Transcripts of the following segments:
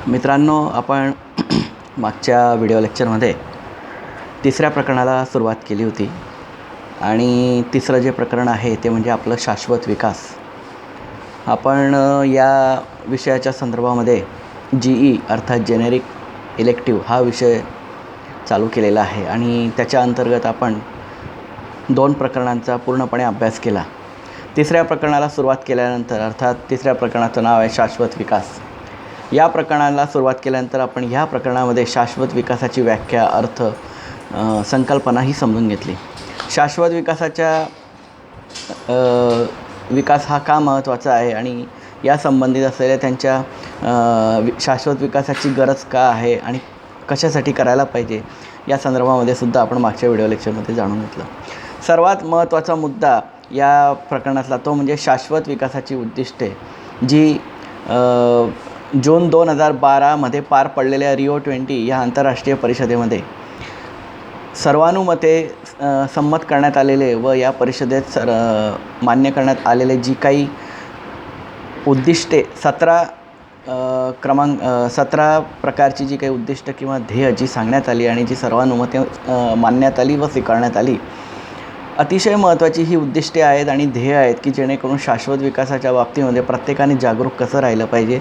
मित्रांनो, आपण मागच्या व्हिडिओ लेक्चरमध्ये तिसऱ्या प्रकरणाला सुरुवात केली होती आणि तिसरं जे प्रकरण आहे ते म्हणजे आपलं शाश्वत विकास. आपण या विषयाच्या संदर्भामध्ये GE अर्थात जेनेरिक इलेक्टिव्ह हा विषय चालू केलेला आहे आणि त्याच्या अंतर्गत आपण 2 प्रकरणांचा पूर्णपणे अभ्यास केला. तिसऱ्या प्रकरणाला सुरुवात केल्यानंतर अर्थात तिसऱ्या प्रकरणाचं नाव आहे शाश्वत विकास. या प्रकरणाला सुरुवात केल्यानंतर आपण ह्या प्रकरणामध्ये शाश्वत विकासाची व्याख्या, अर्थ, संकल्पनाही समजून घेतली. शाश्वत विकास हा का महत्त्वाचा आहे आणि या संबंधित असलेल्या त्यांच्या शाश्वत विकासाची गरज का आहे आणि कशासाठी करायला पाहिजे या संदर्भामध्ये सुद्धा आपण मागच्या व्हिडिओ लेक्चरमध्ये जाणून घेतलं. सर्वात महत्त्वाचा मुद्दा या प्रकरणातला तो म्हणजे शाश्वत विकासाची उद्दिष्टे, जी जून 2012मध्ये पार पडलेल्या Rio20 या आंतरराष्ट्रीय परिषदेमध्ये सर्वानुमते संमत करण्यात आलेले व या परिषदेत मान्य करण्यात आलेले जी काही उद्दिष्टे 17 प्रकारची जी काही उद्दिष्ट किंवा ध्येय जी सांगण्यात आली आणि जी सर्वानुमते मानण्यात आली व स्वीकारण्यात आली, अतिशय महत्त्वाची ही उद्दिष्टे आहेत आणि ध्येय आहेत की जेणेकरून शाश्वत विकासाच्या बाबतीमध्ये प्रत्येकाने जागरूक कसं राहिलं पाहिजे,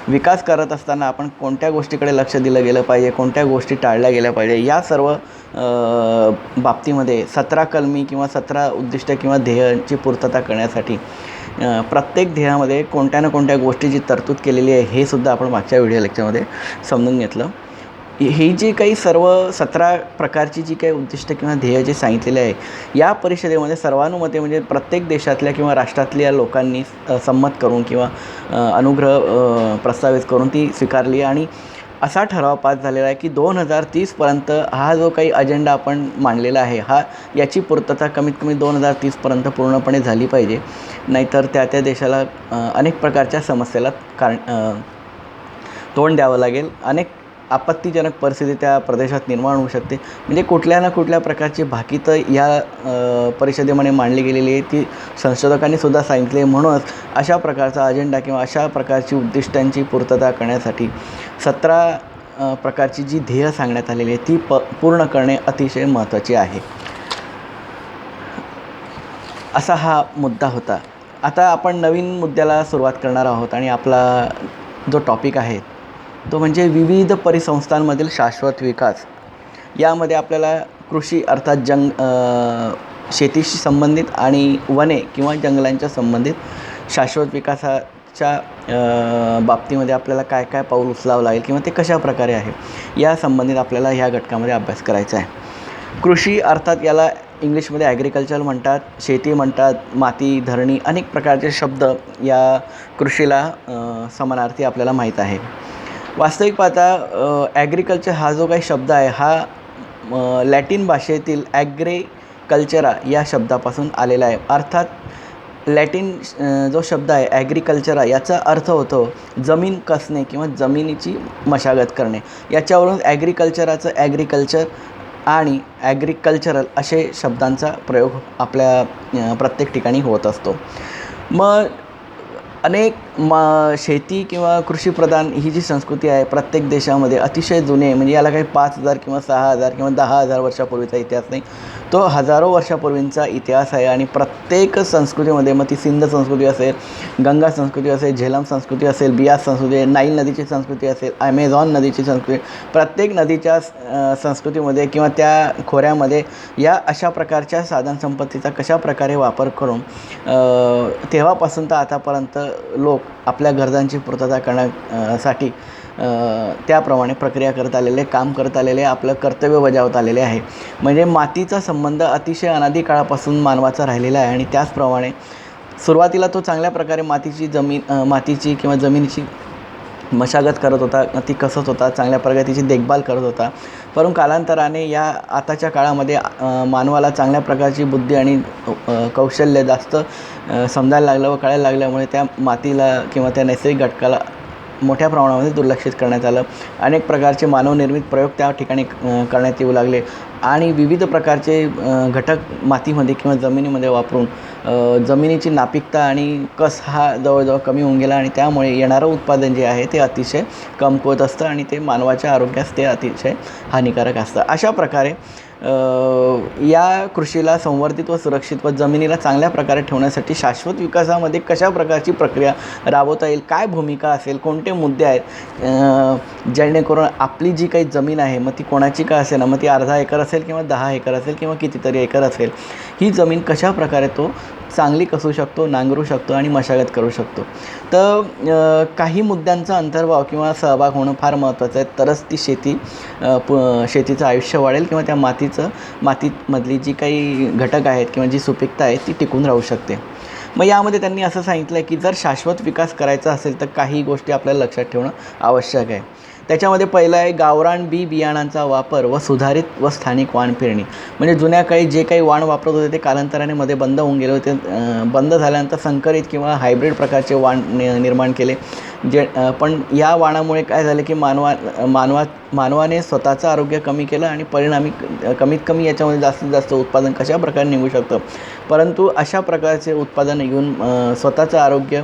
विकास करत असताना आपण कोणत्या गोष्टीकडे लक्ष दिलं गेलं पाहिजे, कोणत्या गोष्टी टाळल्या गेल्या पाहिजे, या सर्व बाबतीमध्ये 17 कलमी किंवा 17 उद्दिष्ट किंवा ध्येयांची पूर्तता करण्यासाठी प्रत्येक ध्येयामध्ये कोणत्या ना कोणत्या गोष्टीची तरतूद केलेली आहे हे सुद्धा आपण मागच्या व्हिडिओ लेक्चरमध्ये समजून घेतलं. ही जी काही सर्व 17 प्रकारची जी काही उद्दिष्ट किंवा ध्येय जे सांगितलेले आहे, या परिषदेमध्ये सर्वानुमते म्हणजे प्रत्येक देशातल्या किंवा राष्ट्रातल्या लोकांनी संमत करून किंवा अनुग्रह प्रस्तावित करून ती स्वीकारली आणि असा ठराव पास झालेला आहे की 2030पर्यंत हा जो काही अजेंडा आपण मांडलेला आहे याची पूर्तता कमीत कमी 2030पर्यंत पूर्णपणे झाली पाहिजे. नाहीतर त्या देशाला अनेक प्रकारच्या समस्येला तोंड द्यावं लागेल. अनेक आपत्तीजनक परिस्थिती त्या प्रदेशात निर्माण होऊ शकते. म्हणजे कुठल्या ना कुठल्या प्रकारची भाकीतं या परिषदेमध्ये मांडली गेलेली आहे, ती संशोधकांनी सुद्धा सांगितले. म्हणूनच अशा प्रकारचा अजेंडा किंवा अशा प्रकारची उद्दिष्टांची पूर्तता करण्यासाठी 17 प्रकारची जी ध्येय सांगण्यात आलेली आहे ती पूर्ण करणे अतिशय महत्त्वाचे आहे. असा हा मुद्दा होता. आता आपण नवीन मुद्द्याला सुरुवात करणार आहोत आणि आपला जो टॉपिक आहे तो म्हणजे विविध परिसंस्थांमधील शाश्वत विकास. यामध्ये आपल्याला कृषी अर्थात शेतीशी संबंधित आणि वने किंवा जंगलांच्या संबंधित शाश्वत विकासाच्या बाबतीमध्ये आपल्याला काय काय पाऊल उचलावं लागेल किंवा ते कशा प्रकारे आहे या संबंधित आपल्याला ह्या घटकामध्ये अभ्यास करायचा आहे. कृषी अर्थात याला इंग्लिशमध्ये ॲग्रिकल्चर म्हणतात, शेती म्हणतात, माती, धरणी, अनेक प्रकारचे शब्द या कृषीला समानार्थी आपल्याला माहीत आहे. वास्तविक पाहता ॲग्रिकल्चर हा जो काही शब्द आहे हा लॅटिन भाषेतील ॲग्रिकल्चरा या शब्दापासून आलेला आहे. अर्थात लॅटिन जो शब्द आहे ॲग्रिकल्चरा याचा अर्थ होतो जमीन कसणे किंवा जमिनीची मशागत करणे. याच्यावरून ॲग्रिकल्चराचं ॲग्रिकल्चर आणि ॲग्रिकल्चरल असे शब्दांचा प्रयोग आपल्या प्रत्येक ठिकाणी होत असतो. मग अनेक शेती किंवा कृषीप्रधान ही जी संस्कृती आहे प्रत्येक देशामध्ये अतिशय जुने, म्हणजे याला काही 5,000 किंवा 6,000 किंवा 10,000 वर्षापूर्वीचा इतिहास नाही, तो हजारो वर्षापूर्वींचा इतिहास आहे. आणि प्रत्येक संस्कृतीमध्ये, मग ती सिंध संस्कृती असेल, गंगा संस्कृती असेल, झेलम संस्कृती असेल, बियास संस्कृती, नाईल नदीची संस्कृती असेल, ॲमेझॉन नदीची संस्कृती, प्रत्येक नदीच्या संस्कृतीमध्ये किंवा त्या खोऱ्यामध्ये या अशा प्रकारच्या साधनसंपत्तीचा कशा प्रकारे वापर करून तेव्हापासून तर आतापर्यंत लोक आपल्या गरजांची पूर्तता करण्यासाठी त्याप्रमाणे प्रक्रिया करत आलेले, काम करत आलेले, आपलं कर्तव्य बजावत आलेले आहे. म्हणजे मातीचा संबंध अतिशय अनादी काळापासून मानवाचा राहिलेला आहे आणि त्याचप्रमाणे सुरुवातीला तो चांगल्या प्रकारे मातीची किंवा जमिनीची मशागत करत होता, ती कसत होता, चांगल्या प्रकारे तिची देखभाल करत होता. परंतु कालांतराने या आताच्या काळामध्ये मानवाला चांगल्या प्रकारची बुद्धी आणि कौशल्य जास्त समजायला लागलं व कळायला लागल्यामुळे त्या मातीला किंवा त्या नैसर्गिक घटकाला मोठ्या प्रमाणामध्ये दुर्लक्षित करण्यात आलं. अनेक प्रकारचे मानवनिर्मित प्रयोग त्या ठिकाणी करण्यात येऊ लागले आणि विविध प्रकारचे घटक मातीमध्ये किंवा जमिनीमध्ये वापरून जमिनीची नापीकता आणि कस हा जवळजवळ कमी होऊन गेला आणि त्यामुळे येणारं उत्पादन जे आहे ते अतिशय कमकुवत असतं आणि ते मानवाच्या आरोग्यास ते अतिशय हानिकारक असतं. अशा प्रकारे या कृषीला संवर्धित व सुरक्षित व जमिनीला चांगल्या प्रकारे ठेवण्यासाठी शाश्वत विकासामध्ये कशा प्रकारची प्रक्रिया राबवता येईल, काय भूमिका असेल, कोणते मुद्दे आहेत जेणेकरून आपली जी काही जमीन आहे मग ती कोणाची का असेल ना, मग ती अर्धा एकर असेल किंवा 10 एकर असेल किंवा कितीतरी एकर असेल, ही जमीन कशा प्रकारे तो चांगली कसू शकतो, नांगरू शकतो आणि मशागत करू शकतो. तर काही मुद्द्यांचा अंतर्भाव किंवा सहभाग होणं फार महत्त्वाचं आहे. तरच ती शेतीचं आयुष्य वाढेल किंवा त्या मातीमधली जी काही घटक आहेत किंवा जी सुपीकता आहे ती टिकून राहू शकते. मग यामध्ये त्यांनी असं सांगितलं आहे की जर शाश्वत विकास करायचा असेल तर काही गोष्टी आपल्याला लक्षात ठेवणं आवश्यक आहे. त्याच्यामध्ये पहिलं आहे गावरान बियाणांचा वापर व सुधारित व स्थानिक वाण पेरणी. म्हणजे जुन्या काळी जे काही वाण वापरत होते ते कालांतराने मध्ये बंद होऊन गेले होते. बंद झाल्यानंतर संकरित किंवा हायब्रिड प्रकारचे वाण निर्माण केले. पण या वाणामुळे काय झालं की मानवाने स्वतःचं आरोग्य कमी केलं आणि परिणामी कमीत कमी याच्यामध्ये जास्तीत जास्त उत्पादन कशा प्रकारे निघू शकतं. परंतु अशा प्रकारचे उत्पादन घेऊन स्वतःचं आरोग्य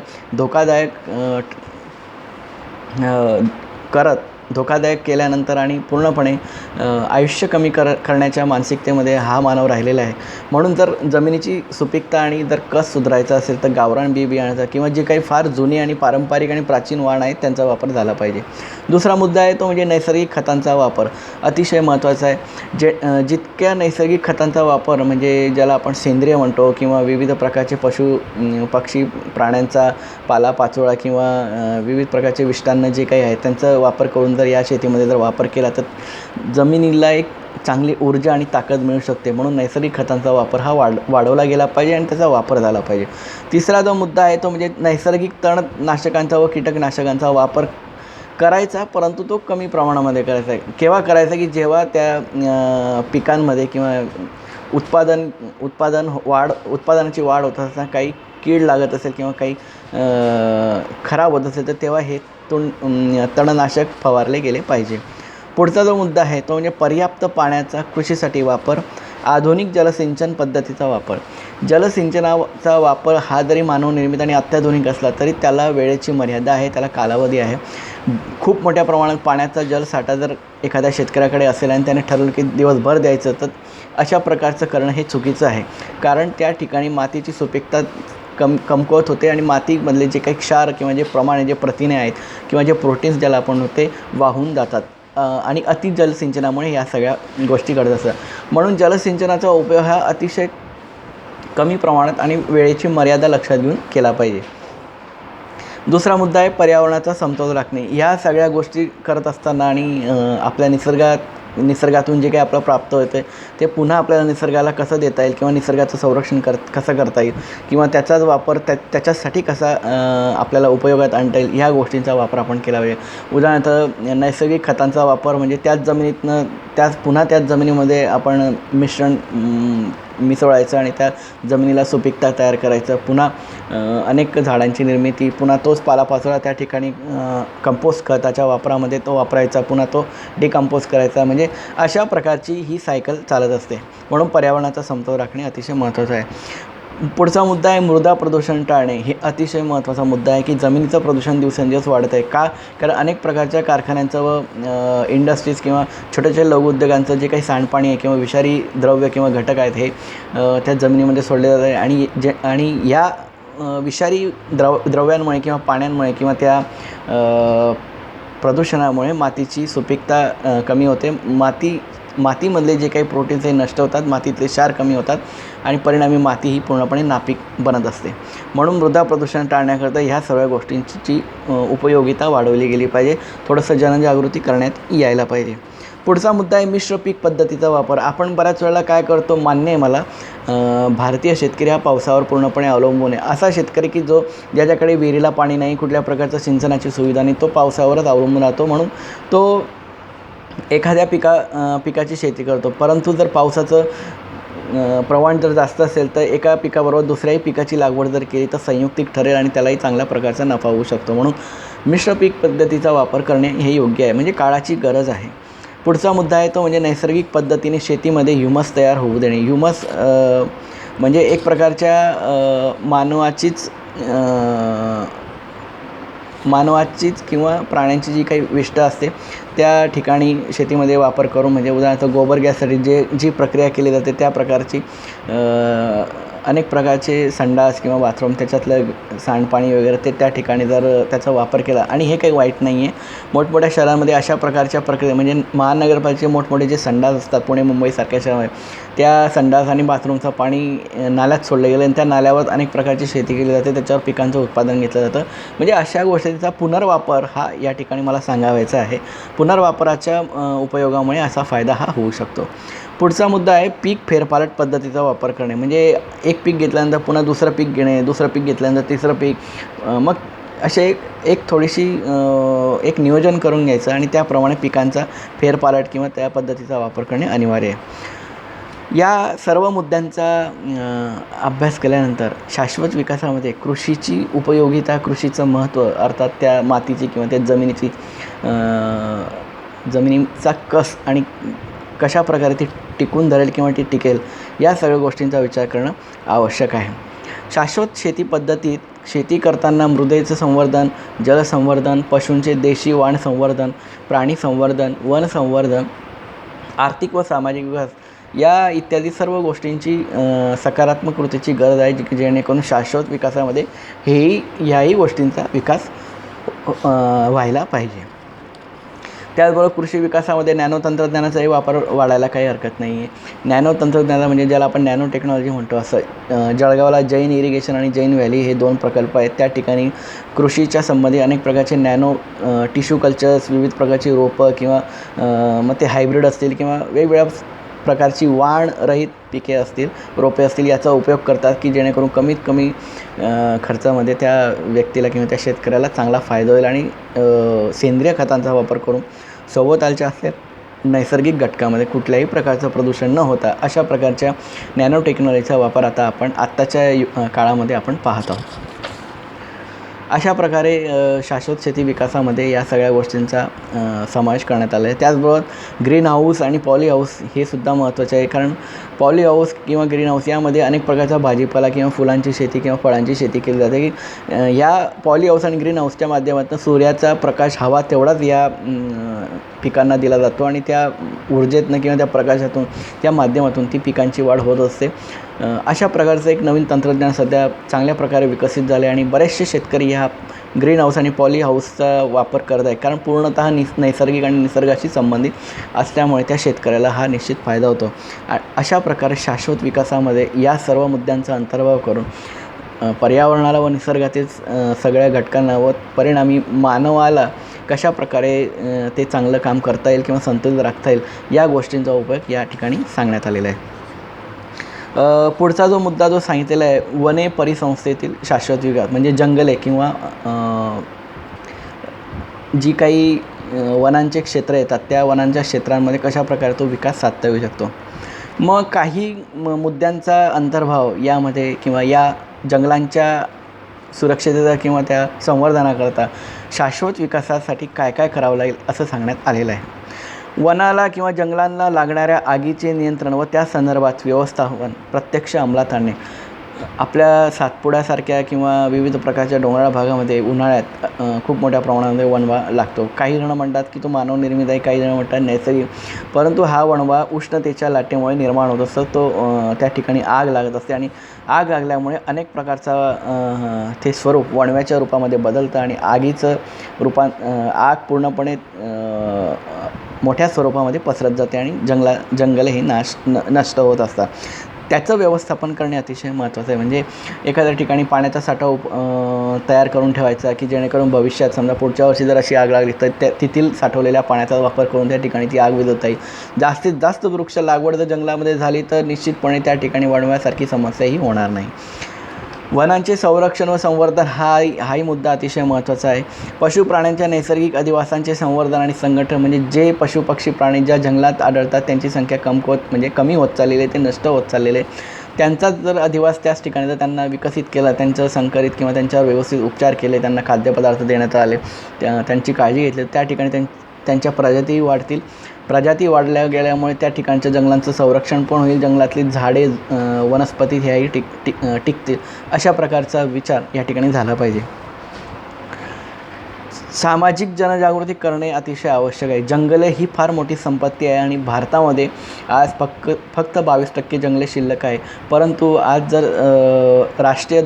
धोकादायक केल्यानंतर आणि पूर्णपणे आयुष्य कमी करण्याच्या मानसिकतेमध्ये हा मानव राहिलेला आहे. म्हणून जर जमिनीची सुपीकता आणि जर कस सुधारायचा असेल तर गावरान बियाणाचा किंवा जे काही फार जुनी आणि पारंपरिक आणि प्राचीन वाण आहेत त्यांचा वापर झाला पाहिजे. दुसरा मुद्दा आहे तो म्हणजे नैसर्गिक खतांचा वापर. अतिशय महत्त्वाचा आहे. जितक्या नैसर्गिक खतांचा वापर म्हणजे ज्याला आपण सेंद्रिय म्हणतो किंवा विविध प्रकारचे पक्षी प्राण्यांचा पालापाचोळा किंवा विविध प्रकारचे विष्टान्न जे काही आहेत त्यांचा वापर करून जर या शेतीमध्ये जर वापर केला तर जमिनीला एक चांगली ऊर्जा आणि ताकद मिळू शकते. म्हणून नैसर्गिक खतांचा वापर हा वाढवला गेला पाहिजे आणि त्याचा वापर झाला पाहिजे. तिसरा जो मुद्दा आहे तो म्हणजे नैसर्गिक तणनाशकांचा व कीटकनाशकांचा वापर करायचा, परंतु तो कमी प्रमाणामध्ये करायचा आहे. केव्हा करायचा की जेव्हा त्या पिकांमध्ये किंवा उत्पादनाची वाढ होत असताना काही कीड लागत असेल किंवा काही खराब होत असेल तर तेव्हा हे तणनाशक फवारले गेले पाहिजे. पुढचा जो मुद्दा आहे तो म्हणजे पर्याप्त पाण्याचा कृषीसाठी वापर, आधुनिक जलसिंचन पद्धतीचा वापर. जलसिंचनाचा वापर हा जरी मानवनिर्मित आणि अत्याधुनिक असला तरी त्याला वेळेची मर्यादा आहे, त्याला कालावधी आहे. खूप मोठ्या प्रमाणात पाण्याचा जलसाठा जर एखाद्या शेतकऱ्याकडे असेल आणि त्याने ठरवलं की दिवसभर द्यायचं तर अशा प्रकारचं करणं हे चुकीचं आहे. कारण त्या ठिकाणी मातीची सुपीकता कमकुवत होते आणि मातीमधले जे काही क्षार किंवा जे प्रमाण जे प्रथिने आहेत किंवा जे प्रोटीन्स ज्याला आपण होते वाहून जातात आणि अति जलसिंचनामुळे या सगळ्या गोष्टी घडत असतात. म्हणून जलसिंचनाचा उपयोग हा अतिशय कमी प्रमाणात आणि वेळेची मर्यादा लक्षात घेऊन केला पाहिजे. दुसरा मुद्दा आहे पर्यावरणाचा समतोल राखणे. या सगळ्या गोष्टी करत असताना आणि आपल्या निसर्गातून जे काही आपलं प्राप्त होतं ते पुन्हा आपल्याला निसर्गाला कसं देता येईल किंवा निसर्गाचं संरक्षण कसं करता येईल किंवा त्याचाच वापर त्याच्यासाठी कसा आपल्याला उपयोगात आणता येईल ह्या गोष्टींचा वापर आपण केला पाहिजे. उदाहरणार्थ नैसर्गिक खतांचा वापर म्हणजे त्याच जमिनीमध्ये आपण मिश्रण मिसळायचं आणि त्या जमिनीला सुपीकता तयार करायचं. पुन्हा अनेक झाडांची निर्मिती, पुन्हा तोच पालापाचोळा त्या ठिकाणी कंपोस्ट खताच्या वापरामध्ये तो वापरायचा, पुन्हा तो डिकंपोज करायचा. म्हणजे अशा प्रकारची ही सायकल चालत असते. म्हणून पर्यावरणाचा समतोल राखणे अतिशय महत्त्वाचं आहे. पुढचा मुद्दा आहे मृदा प्रदूषण टाळणे. हे अतिशय महत्त्वाचा मुद्दा आहे की जमिनीचं प्रदूषण दिवसेंदिवस वाढत आहे. का? कारण अनेक प्रकारच्या कारखान्यांचं व इंडस्ट्रीज किंवा छोट्या लघु उद्योगांचं जे काही सांडपाणी आहे किंवा विषारी द्रव्य किंवा घटक आहेत हे त्या जमिनीमध्ये सोडले जात आहे आणि या विषारी द्रव्यांमुळे किंवा पाण्यांमुळे किंवा त्या प्रदूषणामुळे मातीची सुपीकता कमी होते. मातीमधले जे काही प्रोटीन्स हे नष्ट होतात, मातीतले क्षार कमी होतात आणि परिणामी माती ही पूर्णपणे नापीक बनत असते. म्हणून मृदा प्रदूषण टाळण्याकरता ह्या सगळ्या गोष्टींची उपयोगिता वाढवली गेली पाहिजे. थोडंसं जनजागृती करण्यात यायला पाहिजे. पुढचा मुद्दा आहे मिश्र पीक पद्धतीचा वापर. आपण बऱ्याच वेळेला काय करतो, मान्य आहे मला, भारतीय शेतकरी हा पावसावर पूर्णपणे अवलंबून आहे. असा शेतकरी की ज्याच्याकडे विहिरीला पाणी नाही, कुठल्या प्रकारचं सिंचनाची सुविधा नाही, तो पावसावरच अवलंबून राहतो. म्हणून तो एखाद्या पिकाची शेती करतो. परंतु जर पावसाचं प्रमाण जर जास्त असेल तर एका पिकाबरोबर दुसऱ्याही पिकाची लागवड जर केली तर संयुक्तिक ठरेल आणि त्यालाही चांगल्या प्रकारचा नफा होऊ शकतो. म्हणून मिश्र पीक पद्धतीचा वापर करणे हे योग्य आहे, म्हणजे काळाची गरज आहे. पुढचा मुद्दा आहे तो म्हणजे नैसर्गिक पद्धतीने शेतीमध्ये ह्युमस तयार होऊ देणे. ह्युमस म्हणजे एक प्रकारच्या मानवाचीच किंवा प्राण्यांची जी काही विष्ठा असते त्या ठिकाणी शेतीमध्ये वापर करून, म्हणजे उदाहरणार्थ गोबर गॅससाठी जी प्रक्रिया केली जाते त्या प्रकारची अनेक प्रकारचे संडास किंवा बाथरूम त्याच्यातलं सांडपाणी वगैरे ते त्या ठिकाणी जर त्याचा वापर केला, आणि हे काही वाईट नाही आहे. मोठमोठ्या शहरांमध्ये अशा प्रकारच्या प्रक्रिया, म्हणजे महानगरपालिकेचे मोठमोठे जे संडास असतात पुणे मुंबईसारख्या शहरामध्ये, त्या संडास आणि बाथरूमचं पाणी नाल्यात सोडलं गेलं आणि त्या नाल्यावर अनेक प्रकारची शेती केली जाते, त्याच्यावर पिकांचं उत्पादन घेतलं जातं. म्हणजे अशा गोष्टींचा पुनर्वापर हा या ठिकाणी मला सांगावायचा आहे. पुनर्वापराच्या उपयोगामुळे असा फायदा हा होऊ शकतो. पुढचा मुद्दा आहे पीक फेरपालट पद्धतीचा वापर करणे. म्हणजे एक पीक घेतल्यानंतर पुन्हा दुसरं पीक घेणे, दुसरं पीक घेतल्यानंतर तिसरं पीक, मग असे एक थोडीशी एक नियोजन करून घ्यायचं आणि त्याप्रमाणे पिकांचा फेरपालट किंवा त्या पद्धतीचा वापर करणे अनिवार्य आहे. या सर्व मुद्द्यांचा अभ्यास केल्यानंतर शाश्वत विकासामध्ये कृषीची उपयोगिता, कृषीचं महत्त्व, अर्थात त्या मातीची किंवा त्या जमिनीचा कस आणि कशा प्रकारे ती टिकून धरेल किंवा ती टिकेल, या सगळ्या गोष्टींचा विचार करणं आवश्यक आहे. शाश्वत शेती पद्धतीत शेती करताना मृदेचं संवर्धन, जलसंवर्धन, पशूंचे देशी वाण संवर्धन, प्राणी संवर्धन, वन संवर्धन, आर्थिक व सामाजिक विकास या इत्यादी सर्व गोष्टींची सकारात्मक कृतीची गरज आहे, जेणेकरून शाश्वत विकासामध्ये ह्याही गोष्टींचा विकास व्हायला पाहिजे. त्याचबरोबर कृषी विकासामध्ये नॅनो तंत्रज्ञानाचाही वापर वाढायला काही हरकत नाही आहे. नॅनो तंत्रज्ञान म्हणजे ज्याला आपण नॅनो टेक्नॉलॉजी म्हणतो, असं जळगावला जैन इरिगेशन आणि जैन व्हॅली हे 2 प्रकल्प आहेत. त्या ठिकाणी कृषीच्या संबंधी अनेक प्रकारचे नॅनो टिश्यू कल्चर्स, विविध प्रकारची रोपं किंवा मग ते हायब्रिड असतील किंवा वेगवेगळ्या प्रकारची वाणरहित पिके असतील, रोपे असतील, याचा उपयोग करतात की जेणेकरून कमीत कमी खर्चामध्ये त्या व्यक्तीला किंवा त्या शेतकऱ्याला चांगला फायदा होईल आणि सेंद्रिय खतांचा वापर करून सभोवतालच्या नैसर्गिक घटकामध्ये कुठल्याही प्रकारचं प्रदूषण न होता अशा प्रकारच्या नॅनो टेक्नॉलॉजीचा वापर आत्ताच्या काळामध्ये आपण पाहत आहोत. अशा प्रकारे शाश्वत शेती विकासामध्ये या सगळ्या गोष्टींचा समावेश करण्यात आला आहे. त्याचबरोबर ग्रीन हाऊस आणि पॉली हाऊस हे सुद्धा महत्त्वाचे आहे, कारण पॉली हाऊस किंवा ग्रीन हाऊस यामध्ये अनेक प्रकारचा भाजीपाला किंवा फुलांची शेती किंवा फळांची शेती केली जाते की या पॉली हाऊस आणि ग्रीन हाऊसच्या माध्यमातून सूर्याचा प्रकाश हवा तेवढाच या पिकांना दिला जातो आणि त्या ऊर्जेतनं किंवा त्या प्रकाशातून त्या माध्यमातून ती पिकांची वाढ होत असते. अशा प्रकारचं एक नवीन तंत्रज्ञान सध्या चांगल्या प्रकारे विकसित झाले आणि बरेचसे शेतकरी ह्या ग्रीन हाऊस आणि पॉली हाऊसचा वापर करत आहेत, कारण पूर्णतः नैसर्गिक आणि निसर्गाशी संबंधित असल्यामुळे त्या शेतकऱ्याला हा निश्चित फायदा होतो. अशा प्रकारे शाश्वत विकासामध्ये या सर्व मुद्द्यांचा अंतर्भाव करून पर्यावरणाला व निसर्गातील सगळ्या घटकांना व परिणामी मानवाला कशा प्रकारे ते चांगलं काम करता येईल किंवा संतुलित राखता येईल या गोष्टींचा उपयोग या ठिकाणी सांगण्यात आलेला आहे. पुढचा जो मुद्दा जो सांगितलेला आहे वने परिसंस्थेतील शाश्वत विकास, म्हणजे जंगले किंवा जी काही वनांचे क्षेत्र येतात त्या वनांच्या क्षेत्रांमध्ये कशा प्रकारे तो विकास साधता येऊ शकतो. मग काही मुद्द्यांचा अंतर्भाव यामध्ये किंवा या जंगलांच्या सुरक्षितता किंवा त्या संवर्धनाकरता शाश्वत विकासासाठी काय काय करावं लागेल असं सांगण्यात आलेलं आहे. वनाला किंवा जंगलांना लागणाऱ्या आगीचे नियंत्रण व त्या संदर्भात व्यवस्थापन प्रत्यक्ष अंमलात आणणे. आपल्या सातपुड्यासारख्या किंवा विविध प्रकारच्या डोंगराळ भागामध्ये उन्हाळ्यात खूप मोठ्या प्रमाणामध्ये वणवा लागतो. काही जणं म्हणतात की तो मानवनिर्मित आहे, काही जणं म्हणतात नैसर्गिक, परंतु हा वणवा उष्णतेच्या लाटेमुळे निर्माण होत असतो. तो त्या ठिकाणी आग लागत असते आणि आग लागल्यामुळे अनेक प्रकारचा ते स्वरूप वणव्याच्या रूपामध्ये बदलतं आणि आगीचं आग पूर्णपणे मोठ्या स्वरूपामध्ये पसरत जाते आणि जंगलही नष्ट होत असतात. त्याचं व्यवस्थापन करणे अतिशय महत्त्वाचं आहे. म्हणजे एखाद्या ठिकाणी पाण्याचा साठा तयार करून ठेवायचा की जेणेकरून भविष्यात समजा पुढच्या वर्षी जर अशी आग लागली तर तेथील साठवलेल्या पाण्याचा वापर करून त्या ठिकाणी ती आग विझवता येईल. जास्तीत जास्त वृक्ष लागवड जर जंगलामध्ये झाली तर निश्चितपणे त्या ठिकाणी वणव्यासारखी समस्याही होणार नाही. वनांचे संरक्षण व संवर्धन हाही मुद्दा अतिशय महत्त्वाचा आहे. पशु प्राण्यांच्या नैसर्गिक अधिवासांचे संवर्धन आणि संघटन, म्हणजे जे पशुपक्षी प्राणी ज्या जंगलात आढळतात त्यांची संख्या कमी होत चाललेली आहे, ते नष्ट होत चाललेले आहे. त्यांचाच जर अधिवास त्याच ठिकाणी जर त्यांना विकसित केला, त्यांचं संकरित किंवा त्यांच्यावर व्यवस्थित उपचार केले, त्यांना खाद्यपदार्थ देण्यात आले, त्यांची काळजी घेतली, त्या ठिकाणी त्यांच्या प्रजातीही वाढतील. प्रजाती वाढल्या गेल्यामुळे त्या ठिकाणच्या जंगलांचं संरक्षण पण होईल, जंगलातली झाडे वनस्पती ह्याही टिकतील. अशा प्रकारचा विचार या ठिकाणी झाला पाहिजे. सामाजिक जनजागृती करणे अतिशय आवश्यक आहे. जंगले ही फार मोठी संपत्ती आहे आणि भारतामध्ये आज फक्त 22% जंगले शिल्लक आहे. परंतु आज जर राष्ट्रीय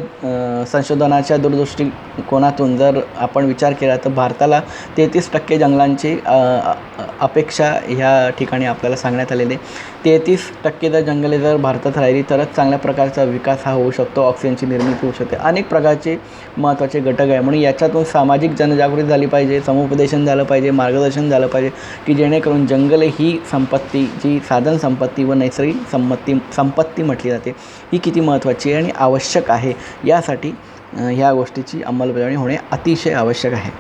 संशोधनाच्या दूरदृष्टिकोनातून जर आपण विचार केला तर भारताला 33% जंगलांची अपेक्षा ह्या ठिकाणी आपल्याला सांगण्यात आलेली आहे. 33% जर जंगले जर भारतात राहिली तरच चांगल्या प्रकारचा विकास हा होऊ शकतो, ऑक्सिजनची निर्मिती होऊ शकते. अनेक प्रकारचे महत्त्वाचे घटक आहे. म्हणून याच्यातून सामाजिक जनजागृती झाली पाहिजे, समुपदेशन झालं पाहिजे, मार्गदर्शन झालं पाहिजे, की जेणेकरून जंगले ही संपत्ती, जी साधन संपत्ती व नैसर्गिक संपत्ती म्हटली जाते, ही किती महत्त्वाची आहे आणि आवश्यक आहे. यासाठी ह्या गोष्टीची अंमलबजावणी होणे अतिशय आवश्यक आहे.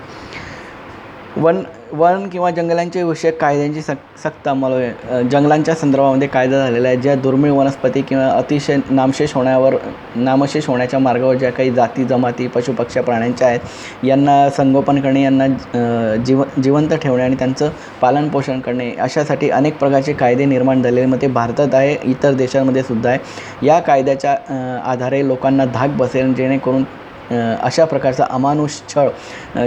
वन किंवा जंगलांच्या विषयक कायद्यांची सक्त अंमलबजावणी जंगलांच्या संदर्भामध्ये कायदा झालेला आहे. ज्या दुर्मिळ वनस्पती किंवा अतिशय नामशेष होण्याच्या मार्गावर ज्या काही जाती जमाती पशुपक्ष्या प्राण्यांच्या आहेत, यांना संगोपन करणे, यांना जिवंत ठेवणे आणि त्यांचं पालनपोषण करणे, अशासाठी अनेक प्रकारचे कायदे निर्माण झालेले. मग ते भारतात आहे, इतर देशांमध्ये सुद्धा आहे. या कायद्याच्या आधारे लोकांना धाक बसेल, जेणेकरून अशा प्रकारचा अमानुष छळ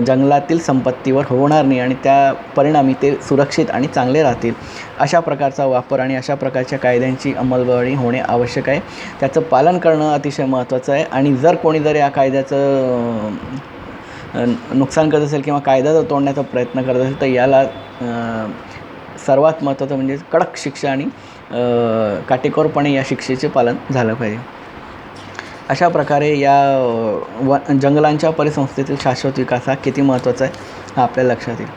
जंगलातील संपत्तीवर होणार नाही आणि त्या परिणामी ते सुरक्षित आणि चांगले राहतील. अशा प्रकारचा वापर आणि अशा प्रकारच्या कायद्यांची अंमलबजावणी होणे आवश्यक आहे. त्याचं पालन करणं अतिशय महत्त्वाचं आहे. आणि जर कोणी जर या कायद्याचं नुकसान करत असेल किंवा कायदा जर तोडण्याचा प्रयत्न करत असेल तर याला सर्वात महत्त्वाचं म्हणजे कडक शिक्षा आणि काटेकोरपणे या शिक्षेचे पालन झालं पाहिजे. अशा प्रकारे या जंगलांच्या परिसंस्थेतील शाश्वत विकास हा किती महत्त्वाचा आहे हा आपल्या लक्षात येईल.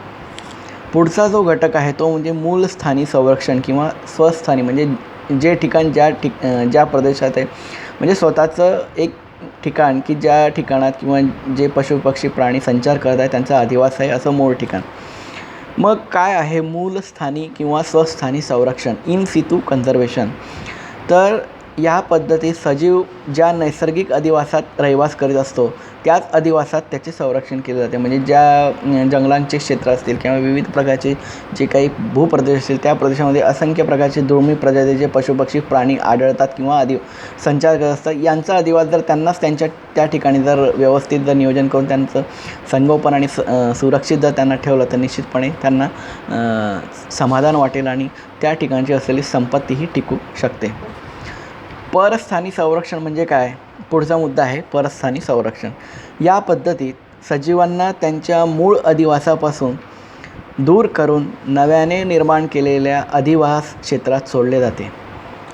पुढचा जो घटक आहे तो म्हणजे मूलस्थानी संरक्षण किंवा स्वस्थानी, म्हणजे जे ठिकाण ज्या प्रदेशात आहे, म्हणजे स्वतःचं एक ठिकाण की ज्या ठिकाणात किंवा जे पशुपक्षी प्राणी संचार करत आहे त्यांचा अधिवास आहे, असं मूळ ठिकाण. मग काय आहे मूलस्थानी किंवा स्वस्थानी संरक्षण, इन सितू कन्झर्वेशन? तर या पद्धतीत सजीव ज्या नैसर्गिक अधिवासात रहिवास करीत असतो त्याच अधिवासात त्याचे संरक्षण केले जाते. म्हणजे ज्या जंगलांचे क्षेत्र असतील किंवा विविध प्रकारचे जे काही भूप्रदेश असतील त्या प्रदेशामध्ये असंख्य प्रकारचे दुर्मिळ प्रजातीचे पशुपक्षी प्राणी आढळतात किंवा संचार करत असतात. यांचा अधिवास जर त्यांनाच त्या ठिकाणी जर व्यवस्थित जर नियोजन करून त्यांचं संगोपन आणि सुरक्षित जर त्यांना ठेवलं तर निश्चितपणे त्यांना समाधान वाटेल आणि त्या ठिकाणची असलेली संपत्तीही टिकू शकते. परस्थानी संरक्षण म्हणजे काय? पुढचा मुद्दा आहे परस्थानी संरक्षण. या पद्धतीत सजीवांना त्यांच्या मूळ अधिवासापासून दूर करून नव्याने निर्माण केलेल्या अधिवास क्षेत्रात सोडले जाते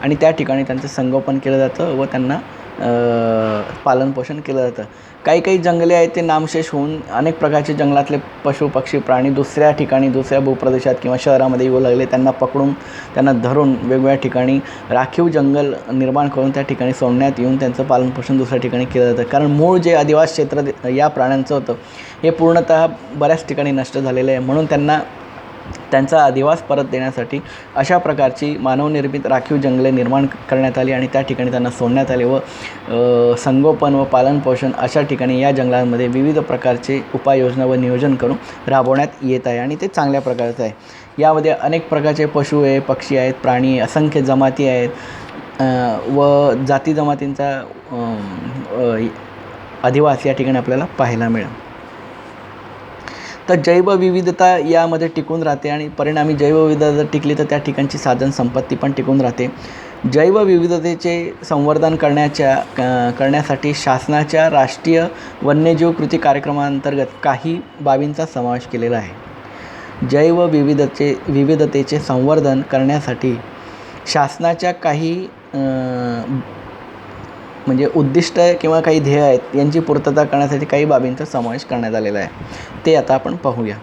आणि त्या ठिकाणी त्यांचं संगोपन केलं जातं व त्यांना पालनपोषण केलं जातं. काही जंगले आहेत ते नामशेष होऊन अनेक प्रकारचे जंगलातले पशु पक्षी प्राणी दुसऱ्या ठिकाणी दुसऱ्या भूप्रदेशात किंवा शहरामध्ये येऊ लागले. त्यांना पकडून त्यांना धरून वेगवेगळ्या ठिकाणी राखीव जंगल निर्माण करून त्या ठिकाणी सोडण्यात येऊन त्यांचं पालनपोषण दुसऱ्या ठिकाणी केलं जातं. कारण मूळ जे अधिवास क्षेत्र या प्राण्यांचं होतं हे पूर्णतः बऱ्याच ठिकाणी नष्ट झालेलं आहे. म्हणून त्यांचा अधिवास परत देण्यासाठी अशा प्रकारची मानवनिर्मित राखीव जंगले निर्माण करण्यात आली आणि त्या ठिकाणी त्यांना सोडण्यात आले व संगोपन व पालनपोषण अशा ठिकाणी या जंगलांमध्ये विविध प्रकारचे उपाययोजना व नियोजन करून राबवण्यात येत आहे आणि ते चांगल्या प्रकारचं आहे. यामध्ये अनेक प्रकारचे पशु आहे, पक्षी आहेत, प्राणी, असंख्य जमाती आहेत व जाती जमातींचा अधिवास या ठिकाणी आपल्याला पाहायला मिळेल. तर जैवविविधता यामध्ये टिकून राहते आणि परिणामी जैवविविधता जर टिकली तर त्या ठिकाणची साधन संपत्ती पण टिकून राहते. जैवविविधतेचे संवर्धन करण्यासाठी शासनाच्या राष्ट्रीय वन्यजीव कृती कार्यक्रमांतर्गत काही बाबींचा समावेश केलेला आहे. जैवविविधतेचे संवर्धन करण्यासाठी शासनाच्या काही म्हणजे उद्दिष्ट किंवा काही ध्येय आहेत यांची पूर्तता करण्यासाठी काही बाबींचा समावेश करण्यात आलेला आहे. ते आता आपण पाहूया.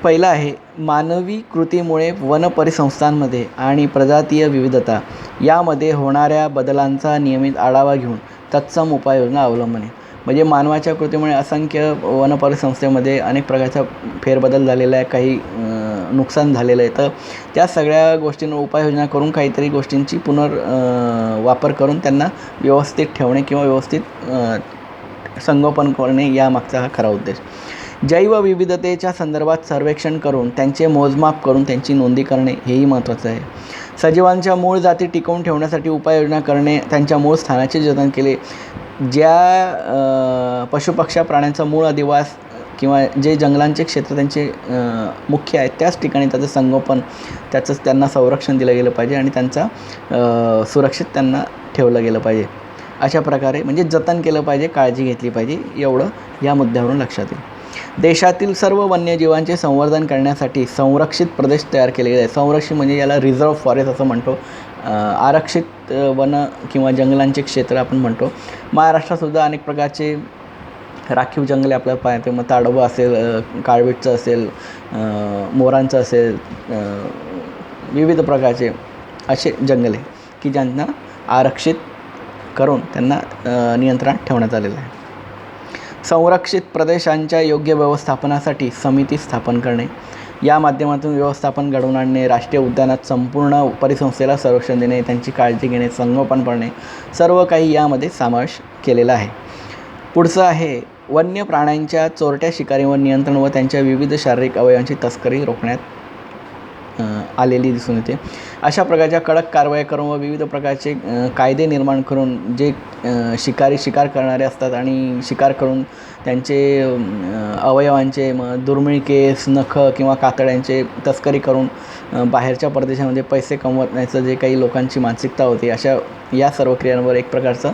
पहिला आहे मानवी कृतीमुळे वनपरिसंस्थांमध्ये आणि प्रजातीय विविधता यामध्ये होणाऱ्या बदलांचा नियमित आढावा घेऊन तत्सम उपाययोजना अवलंबणे. म्हणजे मानवाच्या कृतीमुळे असंख्य वनपरिसंस्थेमध्ये अनेक प्रकारचा फेरबदल झालेला आहे, काही नुकसान झालेलं आहे. तर त्या सगळ्या गोष्टींवर उपाययोजना करून काहीतरी गोष्टींची वापर करून त्यांना व्यवस्थित ठेवणे किंवा व्यवस्थित संगोपन करणे यामागचा हा खरा उद्देश. जैवविविधतेच्या संदर्भात सर्वेक्षण करून त्यांचे मोजमाप करून त्यांची नोंदी करणे हेही महत्त्वाचं आहे. सजीवांच्या मूळ जाती टिकवून ठेवण्यासाठी उपाययोजना करणे, त्यांच्या मूळ स्थानाचे जतन केले. ज्या पशुपक्ष्या प्राण्यांचा मूळ अधिवास किंवा जे जंगलांचे क्षेत्र त्यांचे मुख्य आहेत त्याच ठिकाणी त्याचं संगोपन, त्यांना संरक्षण दिलं गेलं पाहिजे आणि त्यांचा सुरक्षित त्यांना ठेवलं गेलं पाहिजे. अशा प्रकारे म्हणजे जतन केलं पाहिजे, काळजी घेतली पाहिजे, एवढं या मुद्द्यावरून लक्षात येईल. देशातील सर्व वन्यजीवांचे संवर्धन करण्यासाठी संरक्षित प्रदेश तयार केले गेले. संरक्षित म्हणजे याला रिझर्व फॉरेस्ट असं म्हणतो, आरक्षित वन किंवा जंगलांचे क्षेत्र आपण म्हणतो. महाराष्ट्रातसुद्धा अनेक प्रकारचे राखीव जंगले आपल्याला पाहते. मग ताडोबा असेल, काळवीटचं असेल, मोरांचं असेल, विविध प्रकारचे असे जंगले की ज्यांना आरक्षित करून त्यांना नियंत्रणात ठेवण्यात आलेलं आहे. संरक्षित प्रदेशांच्या योग्य व्यवस्थापनासाठी समिती स्थापन करणे, या माध्यमातून व्यवस्थापन घडवून आणणे, राष्ट्रीय उद्यानात संपूर्ण परिसंस्थेला संरक्षण देणे, त्यांची काळजी घेणे, संगोपन करणे, सर्व काही यामध्ये समावेश केलेला आहे. पुढचं आहे वन्य प्राण्यांच्या चोरट्या शिकारीवर नियंत्रण व त्यांच्या विविध शारीरिक अवयवांची तस्करी रोखण्यात आलेली दिसून येते. अशा प्रकारच्या कडक कारवाई करून व विविध प्रकारचे कायदे निर्माण करून जे शिकार करणारे असतात आणि शिकार करून त्यांचे अवयवांचे दुर्मिळ केस, नख किंवा कातड्यांचे तस्करी करून बाहेरच्या प्रदेशामध्ये पैसे कमवण्याचं जे काही लोकांची मानसिकता होती, अशा या सर्व क्रियांवर एक प्रकारचं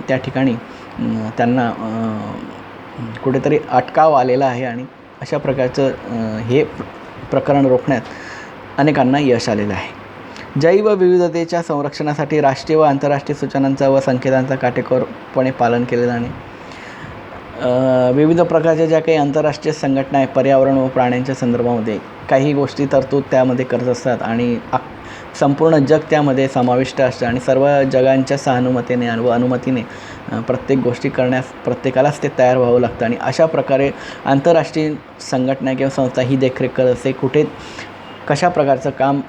त्या ठिकाणी त्यांना कुठेतरी अटकाव आलेला आहे आणि अशा प्रकारचं हे प्रकरण रोखण्यात अनेकांना यश आलेलं आहे. जैवविविधतेच्या संरक्षणासाठी राष्ट्रीय व आंतरराष्ट्रीय सूचनांचा व संकेतांचा काटेकोरपणे पालन केले जाणे. विविध प्रकारच्या ज्या काही आंतरराष्ट्रीय संघटना आहे पर्यावरण व प्राण्यांच्या संदर्भामध्ये काही गोष्टी तरतूद त्यामध्ये करत असतात आणि संपूर्ण जग त्यामध्ये समाविष्ट असतं आणि सर्व जगांच्या सहानुमतीने व अनुमतीने प्रत्येक गोष्टी करण्यास प्रत्येकालाच ते तयार व्हावं लागतं. आणि अशा प्रकारे आंतरराष्ट्रीय संघटना किंवा संस्था ही देखरेख करत असते कुठे कशा प्रकारचं काम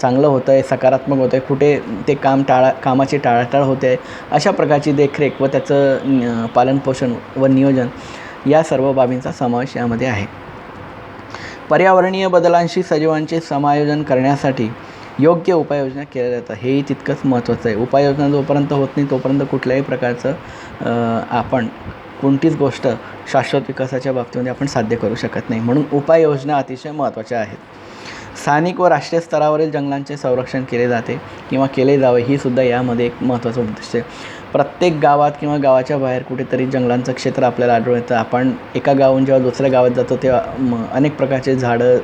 चांगलं होतं आहे, सकारात्मक होतं आहे, कुठे ते कामाची टाळाटाळ होते आहे, अशा प्रकारची देखरेख व त्याचं पालनपोषण व नियोजन या सर्व बाबींचा समावेश यामध्ये आहे. पर्यावरणीय बदलांशी सजीवांचे समायोजन करण्यासाठी योग्य उपाययोजना केल्या जातात, हेही तितकंच महत्त्वाचं आहे. उपाययोजना जोपर्यंत होत नाही तोपर्यंत कुठल्याही प्रकारचं आपण कोणतीच गोष्ट शाश्वत विकासाच्या बाबतीमध्ये आपण साध्य करू शकत नाही. म्हणून उपाययोजना अतिशय महत्त्वाच्या आहेत. स्थानिक व राष्ट्रीय स्तरावरील जंगलांचे संरक्षण केले जाते किंवा केले जावे ही सुद्धा यामध्ये एक महत्त्वाचं उद्देश आहे. प्रत्येक गावात किंवा गावाच्या बाहेर कुठेतरी जंगलांचं क्षेत्र आपल्याला आढळून येतं. आपण एका गावाहून जेव्हा दुसऱ्या गावात जातो तेव्हा अनेक प्रकारचे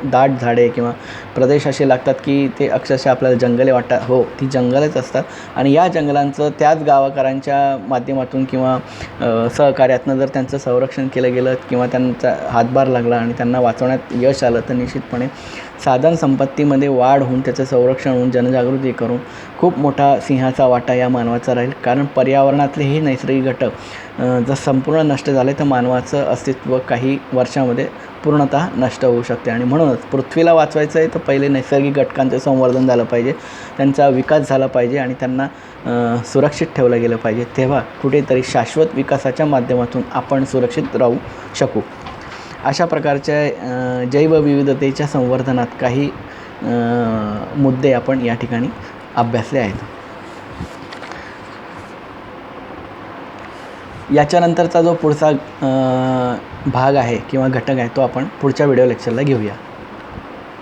दाट झाडे किंवा प्रदेश असे लागतात की ते अक्षरशः आपल्याला जंगले वाटतात. हो, ती जंगलच असतात आणि या जंगलांचं त्याच गावकऱ्यांच्या माध्यमातून किंवा सहकार्यातनं जर त्यांचं संरक्षण केलं गेलं किंवा त्यांचा हातभार लागला आणि त्यांना वाचवण्यात यश आलं तर निश्चितपणे साधन संपत्तीमध्ये वाढ होऊन त्याचं संरक्षण होऊन जनजागृती करून खूप मोठा सिंहाचा वाटा या मानवाचा राहील. कारण पर्यावरणातले हे नैसर्गिक घटक जर संपूर्ण नष्ट झाले तर मानवाचं अस्तित्व काही वर्षामध्ये पूर्णतः नष्ट होऊ शकते. आणि म्हणूनच पृथ्वीला वाचवायचं आहे तर पहिले नैसर्गिक घटकांचं संवर्धन झालं पाहिजे, त्यांचा विकास झाला पाहिजे आणि त्यांना सुरक्षित ठेवलं गेलं पाहिजे. तेव्हा कुठेतरी शाश्वत विकासाच्या माध्यमातून आपण सुरक्षित राहू शकू. अशा प्रकारच्या जैवविविधतेच्या संवर्धनात काही मुद्दे आपण या ठिकाणी अभ्यासले आहेत. याच्यानंतरचा जो पुढचा भाग आहे किंवा घटक आहे तो आपण पुढच्या व्हिडिओ लेक्चरला घेऊया.